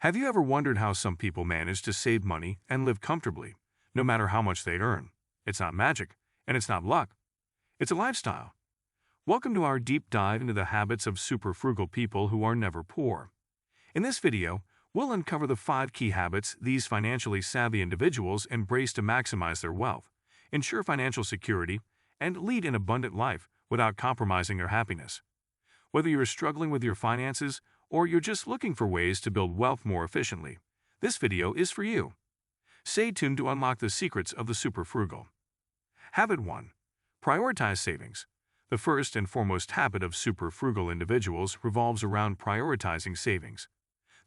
Have you ever wondered how some people manage to save money and live comfortably, no matter how much they earn? It's not magic, and it's not luck. It's a lifestyle. Welcome to our deep dive into the habits of super frugal people who are never poor. In this video, we'll uncover the 5 key habits these financially savvy individuals embrace to maximize their wealth, ensure financial security, and lead an abundant life without compromising their happiness. Whether you're struggling with your finances or you're just looking for ways to build wealth more efficiently, this video is for you. Stay tuned to unlock the secrets of the super frugal. Habit 1. Prioritize savings. The first and foremost habit of super frugal individuals revolves around prioritizing savings.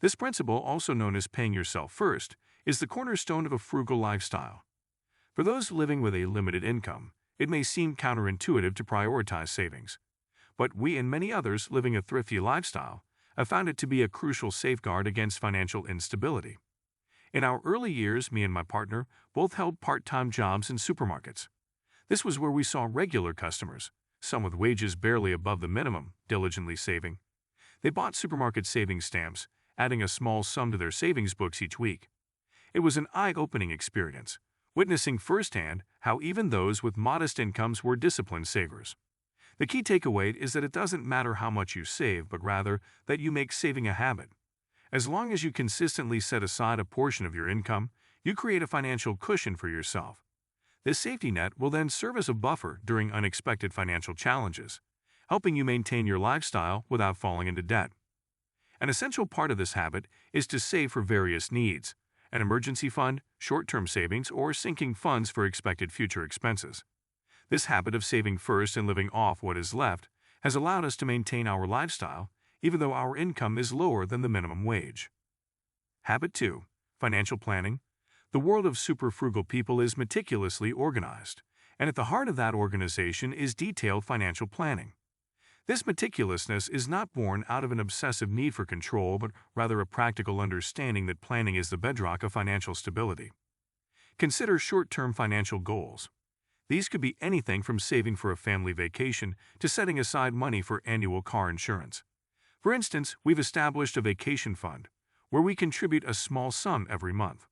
This principle, also known as paying yourself first, is the cornerstone of a frugal lifestyle. For those living with a limited income, it may seem counterintuitive to prioritize savings. But we and many others living a thrifty lifestyle have found it to be a crucial safeguard against financial instability. In our early years, me and my partner both held part-time jobs in supermarkets. This was where we saw regular customers, some with wages barely above the minimum, diligently saving. They bought supermarket savings stamps, adding a small sum to their savings books each week. It was an eye-opening experience, witnessing firsthand how even those with modest incomes were disciplined savers. The key takeaway is that it doesn't matter how much you save, but rather that you make saving a habit. As long as you consistently set aside a portion of your income, you create a financial cushion for yourself. This safety net will then serve as a buffer during unexpected financial challenges, helping you maintain your lifestyle without falling into debt. An essential part of this habit is to save for various needs: an emergency fund, short-term savings, or sinking funds for expected future expenses. This habit of saving first and living off what is left has allowed us to maintain our lifestyle, even though our income is lower than the minimum wage. Habit 2. Financial planning. The world of super frugal people is meticulously organized, and at the heart of that organization is detailed financial planning. This meticulousness is not born out of an obsessive need for control, but rather a practical understanding that planning is the bedrock of financial stability. Consider short-term financial goals. These could be anything from saving for a family vacation to setting aside money for annual car insurance. For instance, we've established a vacation fund where we contribute a small sum every month.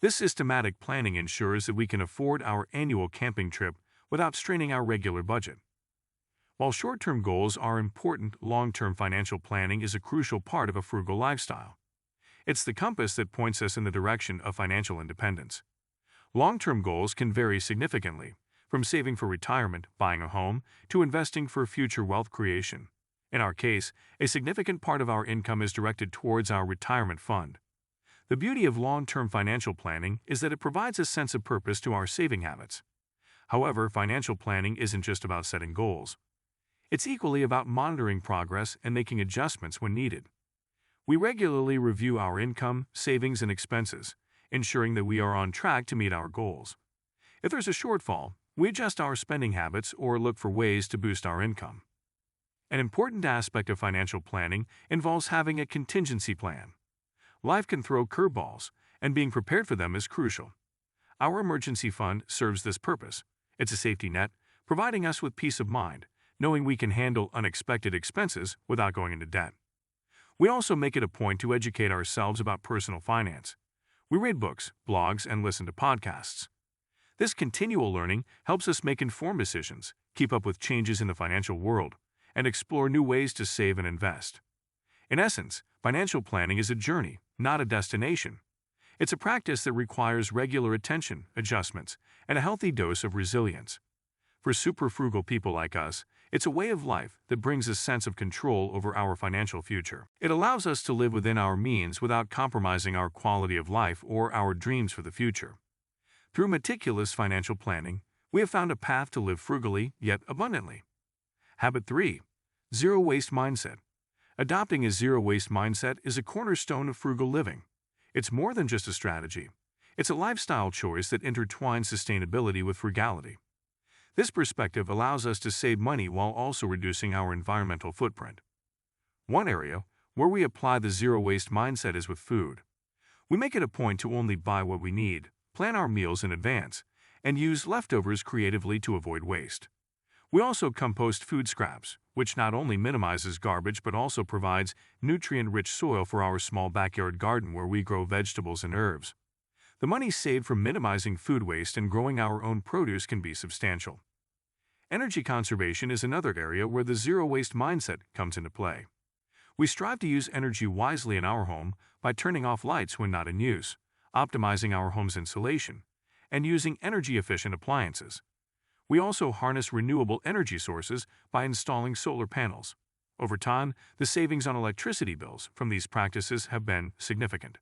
This systematic planning ensures that we can afford our annual camping trip without straining our regular budget. While short-term goals are important, long-term financial planning is a crucial part of a frugal lifestyle. It's the compass that points us in the direction of financial independence. Long-term goals can vary significantly, from saving for retirement, buying a home, to investing for future wealth creation. In our case, a significant part of our income is directed towards our retirement fund. The beauty of long-term financial planning is that it provides a sense of purpose to our saving habits. However, financial planning isn't just about setting goals. It's equally about monitoring progress and making adjustments when needed. We regularly review our income, savings, and expenses, ensuring that we are on track to meet our goals. If there's a shortfall, we adjust our spending habits or look for ways to boost our income. An important aspect of financial planning involves having a contingency plan. Life can throw curveballs, and being prepared for them is crucial. Our emergency fund serves this purpose. It's a safety net, providing us with peace of mind, knowing we can handle unexpected expenses without going into debt. We also make it a point to educate ourselves about personal finance. We read books, blogs, and listen to podcasts. This continual learning helps us make informed decisions, keep up with changes in the financial world, and explore new ways to save and invest. In essence, financial planning is a journey, not a destination. It's a practice that requires regular attention, adjustments, and a healthy dose of resilience. For super frugal people like us, it's a way of life that brings a sense of control over our financial future. It allows us to live within our means without compromising our quality of life or our dreams for the future. Through meticulous financial planning, we have found a path to live frugally yet abundantly. Habit 3. Zero-waste mindset. Adopting a zero-waste mindset is a cornerstone of frugal living. It's more than just a strategy. It's a lifestyle choice that intertwines sustainability with frugality. This perspective allows us to save money while also reducing our environmental footprint. One area where we apply the zero-waste mindset is with food. We make it a point to only buy what we need, plan our meals in advance, and use leftovers creatively to avoid waste. We also compost food scraps, which not only minimizes garbage but also provides nutrient-rich soil for our small backyard garden where we grow vegetables and herbs. The money saved from minimizing food waste and growing our own produce can be substantial. Energy conservation is another area where the zero-waste mindset comes into play. We strive to use energy wisely in our home by turning off lights when not in use, optimizing our home's insulation, and using energy-efficient appliances. We also harness renewable energy sources by installing solar panels. Over time, the savings on electricity bills from these practices have been significant.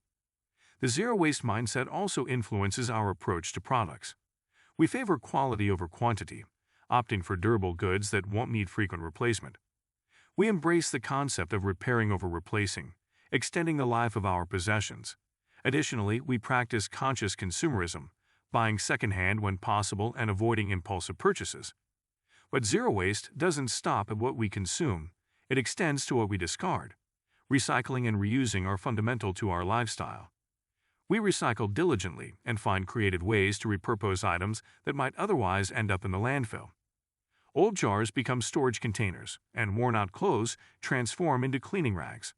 The zero-waste mindset also influences our approach to products. We favor quality over quantity, opting for durable goods that won't need frequent replacement. We embrace the concept of repairing over replacing, extending the life of our possessions. Additionally, we practice conscious consumerism, buying secondhand when possible and avoiding impulsive purchases. But zero waste doesn't stop at what we consume, it extends to what we discard. Recycling and reusing are fundamental to our lifestyle. We recycle diligently and find creative ways to repurpose items that might otherwise end up in the landfill. Old jars become storage containers, and worn-out clothes transform into cleaning rags.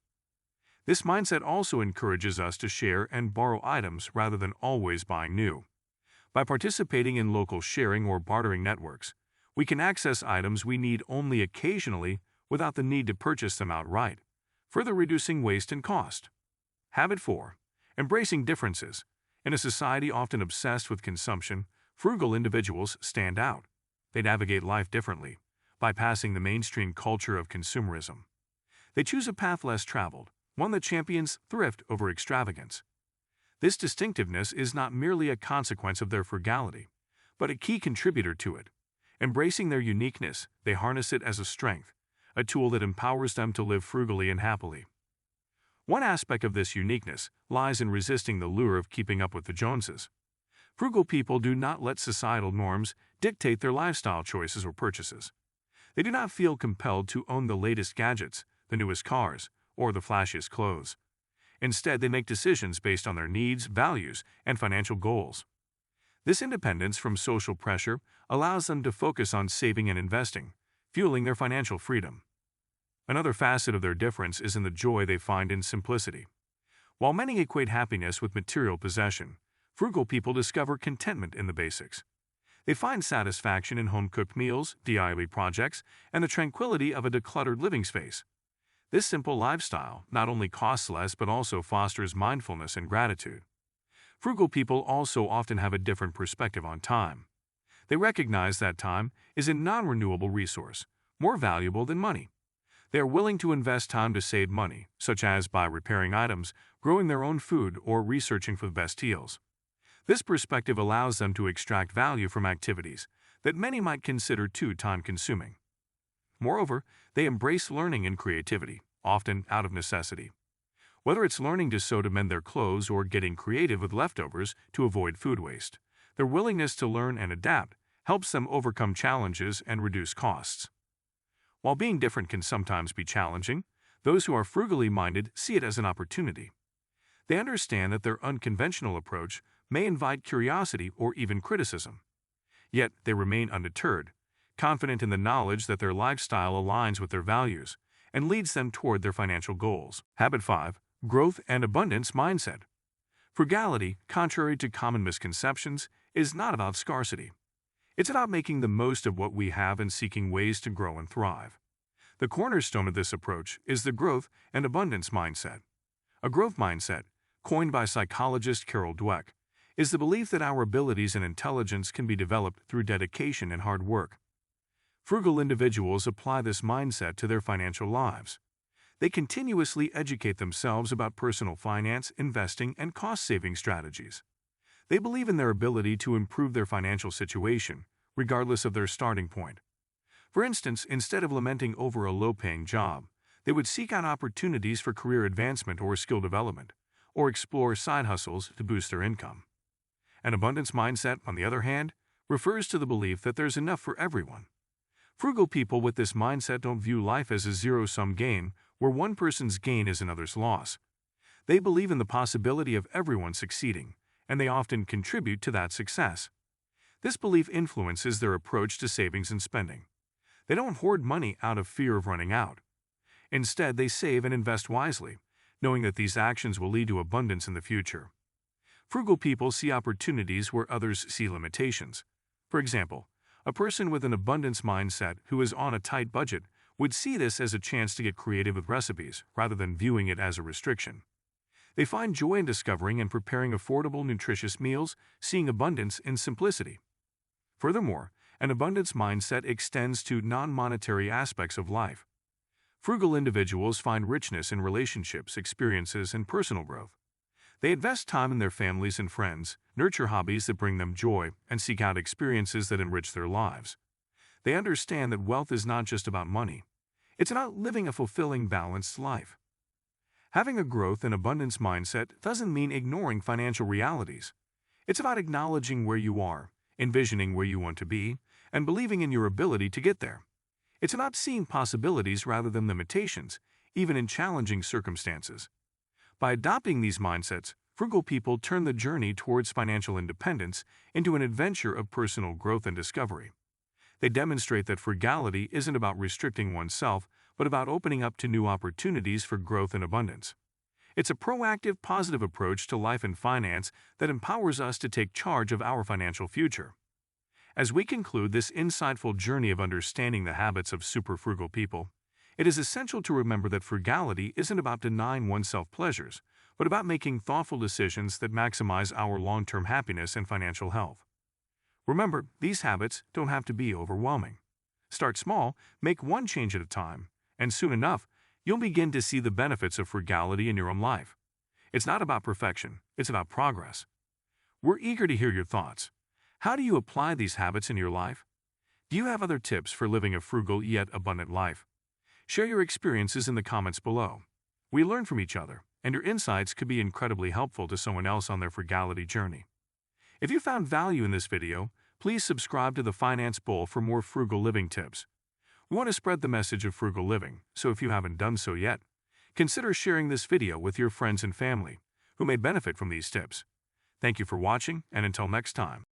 This mindset also encourages us to share and borrow items rather than always buying new. By participating in local sharing or bartering networks, we can access items we need only occasionally without the need to purchase them outright, further reducing waste and cost. Habit 4. Embracing differences. In a society often obsessed with consumption, frugal individuals stand out. They navigate life differently, bypassing the mainstream culture of consumerism. They choose a path less traveled, one that champions thrift over extravagance. This distinctiveness is not merely a consequence of their frugality, but a key contributor to it. Embracing their uniqueness, they harness it as a strength, a tool that empowers them to live frugally and happily. One aspect of this uniqueness lies in resisting the lure of keeping up with the Joneses. Frugal people do not let societal norms dictate their lifestyle choices or purchases. They do not feel compelled to own the latest gadgets, the newest cars, or the flashiest clothes. Instead, they make decisions based on their needs, values, and financial goals. This independence from social pressure allows them to focus on saving and investing, fueling their financial freedom. Another facet of their difference is in the joy they find in simplicity. While many equate happiness with material possession, frugal people discover contentment in the basics. They find satisfaction in home-cooked meals, DIY projects, and the tranquility of a decluttered living space. This simple lifestyle not only costs less but also fosters mindfulness and gratitude. Frugal people also often have a different perspective on time. They recognize that time is a non-renewable resource, more valuable than money. They are willing to invest time to save money, such as by repairing items, growing their own food, or researching for the best deals. This perspective allows them to extract value from activities that many might consider too time-consuming. Moreover, they embrace learning and creativity, often out of necessity. Whether it's learning to sew to mend their clothes or getting creative with leftovers to avoid food waste, their willingness to learn and adapt helps them overcome challenges and reduce costs. While being different can sometimes be challenging, those who are frugally minded see it as an opportunity. They understand that their unconventional approach may invite curiosity or even criticism. Yet they remain undeterred, confident in the knowledge that their lifestyle aligns with their values and leads them toward their financial goals. Habit 5. Growth and abundance mindset. Frugality, contrary to common misconceptions, is not about scarcity. It's about making the most of what we have and seeking ways to grow and thrive. The cornerstone of this approach is the growth and abundance mindset. A growth mindset, coined by psychologist Carol Dweck, is the belief that our abilities and intelligence can be developed through dedication and hard work. Frugal individuals apply this mindset to their financial lives. They continuously educate themselves about personal finance, investing, and cost-saving strategies. They believe in their ability to improve their financial situation, regardless of their starting point. For instance, instead of lamenting over a low-paying job, they would seek out opportunities for career advancement or skill development, or explore side hustles to boost their income. An abundance mindset, on the other hand, refers to the belief that there's enough for everyone. Frugal people with this mindset don't view life as a zero-sum game where one person's gain is another's loss. They believe in the possibility of everyone succeeding, and they often contribute to that success. This belief influences their approach to savings and spending. They don't hoard money out of fear of running out. Instead, they save and invest wisely, knowing that these actions will lead to abundance in the future. Frugal people see opportunities where others see limitations. For example, a person with an abundance mindset who is on a tight budget would see this as a chance to get creative with recipes rather than viewing it as a restriction. They find joy in discovering and preparing affordable, nutritious meals, seeing abundance in simplicity. Furthermore, an abundance mindset extends to non-monetary aspects of life. Frugal individuals find richness in relationships, experiences, and personal growth. They invest time in their families and friends, nurture hobbies that bring them joy, and seek out experiences that enrich their lives. They understand that wealth is not just about money. It's about living a fulfilling, balanced life. Having a growth and abundance mindset doesn't mean ignoring financial realities. It's about acknowledging where you are, envisioning where you want to be, and believing in your ability to get there. It's about seeing possibilities rather than limitations, even in challenging circumstances. By adopting these mindsets, frugal people turn the journey towards financial independence into an adventure of personal growth and discovery. They demonstrate that frugality isn't about restricting oneself, but about opening up to new opportunities for growth and abundance. It's a proactive, positive approach to life and finance that empowers us to take charge of our financial future. As we conclude this insightful journey of understanding the habits of super frugal people, it is essential to remember that frugality isn't about denying oneself pleasures, but about making thoughtful decisions that maximize our long-term happiness and financial health. Remember, these habits don't have to be overwhelming. Start small, make one change at a time, and soon enough, you'll begin to see the benefits of frugality in your own life. It's not about perfection, it's about progress. We're eager to hear your thoughts. How do you apply these habits in your life? Do you have other tips for living a frugal yet abundant life? Share your experiences in the comments below. We learn from each other, and your insights could be incredibly helpful to someone else on their frugality journey. If you found value in this video, please subscribe to the Finance Bowl for more frugal living tips. We want to spread the message of frugal living, so if you haven't done so yet, consider sharing this video with your friends and family who may benefit from these tips. Thank you for watching, and until next time.